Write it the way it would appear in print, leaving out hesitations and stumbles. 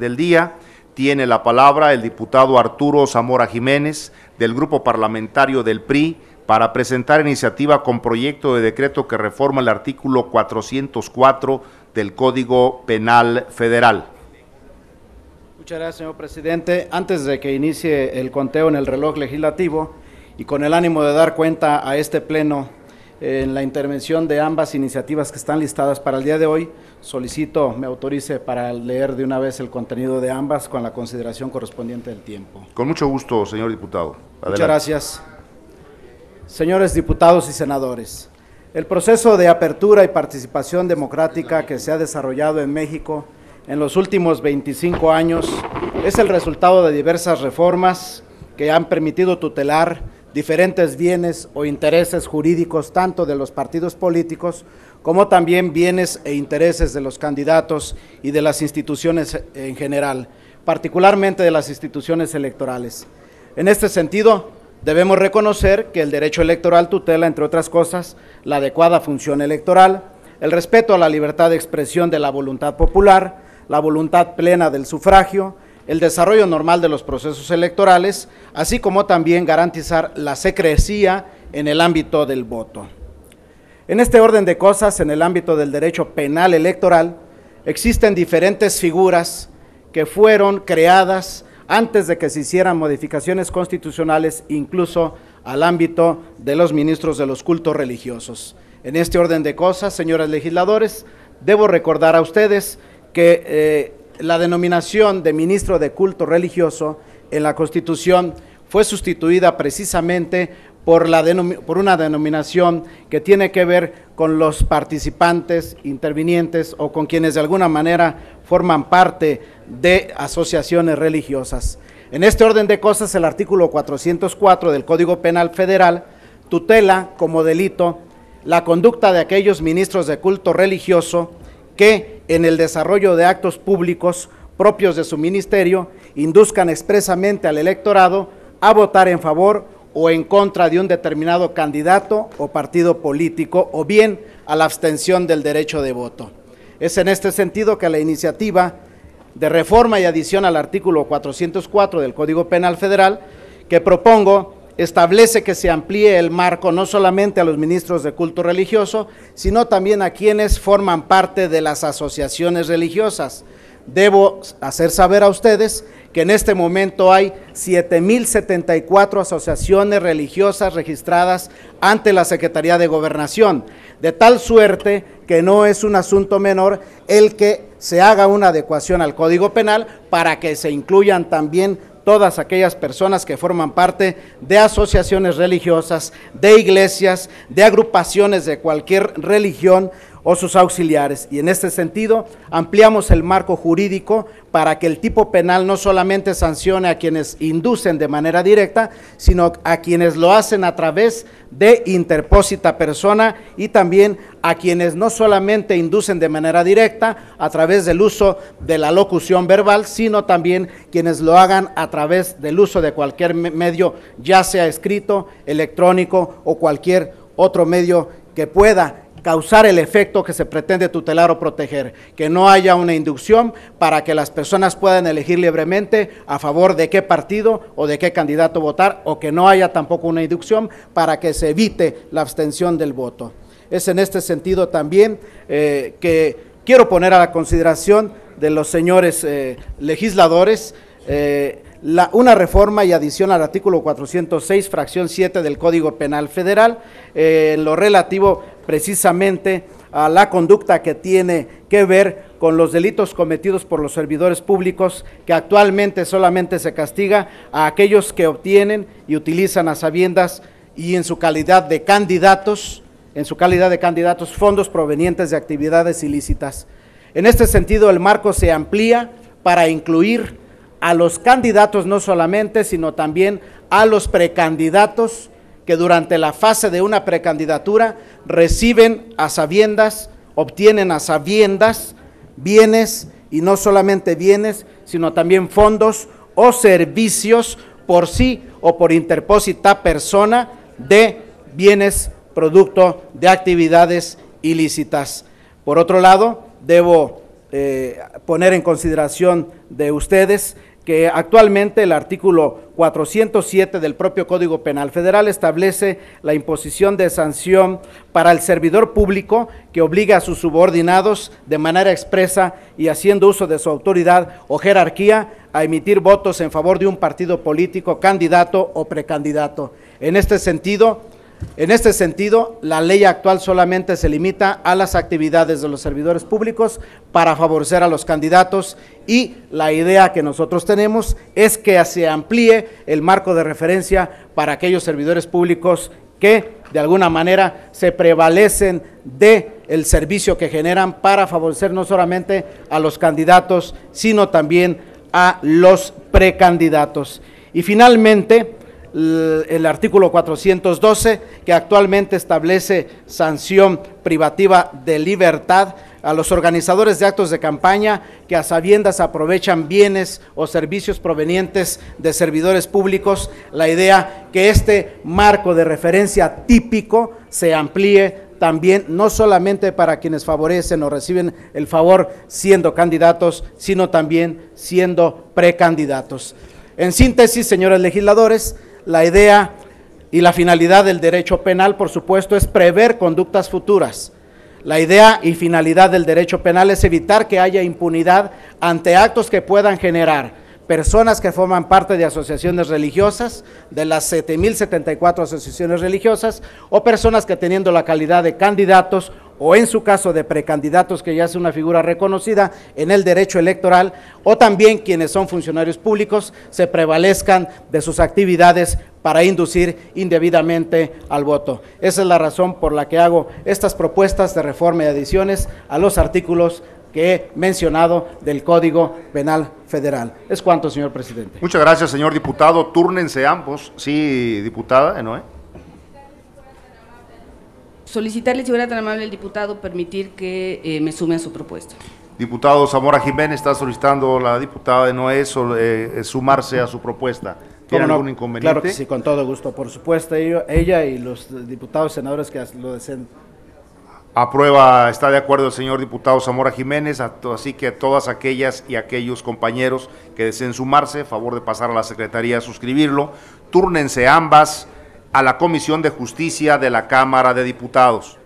del día. Tiene la palabra el diputado Arturo Zamora Jiménez, del Grupo Parlamentario del PRI, para presentar iniciativa con proyecto de decreto que reforma el artículo 404 del Código Penal Federal. Muchas gracias, señor presidente. Antes de que inicie el conteo en el reloj legislativo y con el ánimo de dar cuenta a este pleno en la intervención de ambas iniciativas que están listadas para el día de hoy, solicito me autorice para leer de una vez el contenido de ambas con la consideración correspondiente del tiempo. Con mucho gusto, señor diputado. Adelante. Muchas gracias. Señores diputados y senadores, el proceso de apertura y participación democrática que se ha desarrollado en México en los últimos 25 años es el resultado de diversas reformas que han permitido tutelar diferentes bienes o intereses jurídicos tanto de los partidos políticos como también bienes e intereses de los candidatos y de las instituciones en general, particularmente de las instituciones electorales. En este sentido, debemos reconocer que el derecho electoral tutela, entre otras cosas, la adecuada función electoral, el respeto a la libertad de expresión de la voluntad popular, la voluntad plena del sufragio, el desarrollo normal de los procesos electorales, así como también garantizar la secrecía en el ámbito del voto. En este orden de cosas, en el ámbito del derecho penal electoral, existen diferentes figuras que fueron creadas antes de que se hicieran modificaciones constitucionales, incluso al ámbito de los ministros de los cultos religiosos. En este orden de cosas, señores legisladores, debo recordar a ustedes que la denominación de ministro de culto religioso en la Constitución fue sustituida precisamente por una denominación que tiene que ver con los participantes, intervinientes o con quienes de alguna manera forman parte de asociaciones religiosas. En este orden de cosas, el artículo 404 del Código Penal Federal tutela como delito la conducta de aquellos ministros de culto religioso que en el desarrollo de actos públicos propios de su ministerio induzcan expresamente al electorado a votar en favor o en contra de un determinado candidato o partido político, o bien a la abstención del derecho de voto. Es en este sentido que la iniciativa de reforma y adición al artículo 404 del Código Penal Federal que propongo establece que se amplíe el marco no solamente a los ministros de culto religioso, sino también a quienes forman parte de las asociaciones religiosas. Debo hacer saber a ustedes que en este momento hay 7,074 asociaciones religiosas registradas ante la Secretaría de Gobernación, de tal suerte que no es un asunto menor el que se haga una adecuación al Código Penal para que se incluyan también todas aquellas personas que forman parte de asociaciones religiosas, de iglesias, de agrupaciones de cualquier religión o sus auxiliares. Y en este sentido, ampliamos el marco jurídico para que el tipo penal no solamente sancione a quienes inducen de manera directa, sino a quienes lo hacen a través de interpósita persona y también a quienes no solamente inducen de manera directa a través del uso de la locución verbal, sino también quienes lo hagan a través del uso de cualquier medio, ya sea escrito, electrónico o cualquier otro medio que pueda causar el efecto que se pretende tutelar o proteger, que no haya una inducción para que las personas puedan elegir libremente a favor de qué partido o de qué candidato votar, o que no haya tampoco una inducción para que se evite la abstención del voto. Es en este sentido también que quiero poner a la consideración de los señores legisladores una reforma y adición al artículo 406, fracción 7 del Código Penal Federal, en lo relativo precisamente a la conducta que tiene que ver con los delitos cometidos por los servidores públicos, que actualmente solamente se castiga a aquellos que obtienen y utilizan a sabiendas y en su calidad de candidatos, fondos provenientes de actividades ilícitas. En este sentido, el marco se amplía para incluir a los candidatos no solamente, sino también a los precandidatos que durante la fase de una precandidatura reciben a sabiendas, obtienen a sabiendas bienes, y no solamente bienes, sino también fondos o servicios por sí o por interpósita persona de bienes producto de actividades ilícitas. Por otro lado, debo poner en consideración de ustedes que actualmente el artículo 407 del propio Código Penal Federal establece la imposición de sanción para el servidor público que obliga a sus subordinados de manera expresa y haciendo uso de su autoridad o jerarquía a emitir votos en favor de un partido político, candidato o precandidato. En este sentido, la ley actual solamente se limita a las actividades de los servidores públicos para favorecer a los candidatos, y la idea que nosotros tenemos es que se amplíe el marco de referencia para aquellos servidores públicos que de alguna manera se prevalecen del servicio que generan para favorecer no solamente a los candidatos, sino también a los precandidatos. Y finalmente, el artículo 412, que actualmente establece sanción privativa de libertad a los organizadores de actos de campaña que a sabiendas aprovechan bienes o servicios provenientes de servidores públicos. La idea que este marco de referencia típico se amplíe también no solamente para quienes favorecen o reciben el favor siendo candidatos, sino también siendo precandidatos. En síntesis, señores legisladores, la idea y la finalidad del derecho penal, por supuesto, es prever conductas futuras. La idea y finalidad del derecho penal es evitar que haya impunidad ante actos que puedan generar personas que forman parte de asociaciones religiosas, de las 7,074 asociaciones religiosas, o personas que teniendo la calidad de candidatos o en su caso de precandidatos, que ya es una figura reconocida en el derecho electoral, o también quienes son funcionarios públicos, se prevalezcan de sus actividades para inducir indebidamente al voto. Esa es la razón por la que hago estas propuestas de reforma y adiciones a los artículos que he mencionado del Código Penal Federal. Es cuanto, señor presidente. Muchas gracias, señor diputado. Túrnense ambos. Sí, diputada, ¿no? Solicitarle, si fuera tan amable el diputado, permitir que me sume a su propuesta. Diputado Zamora Jiménez, está solicitando la diputada de Noé sumarse a su propuesta. ¿Tiene algún inconveniente? Claro que sí, con todo gusto, por supuesto, ella y los diputados senadores que lo deseen. Aprueba, está de acuerdo el señor diputado Zamora Jiménez, así que todas aquellas y aquellos compañeros que deseen sumarse, favor de pasar a la Secretaría a suscribirlo. Túrnense ambas a la Comisión de Justicia de la Cámara de Diputados.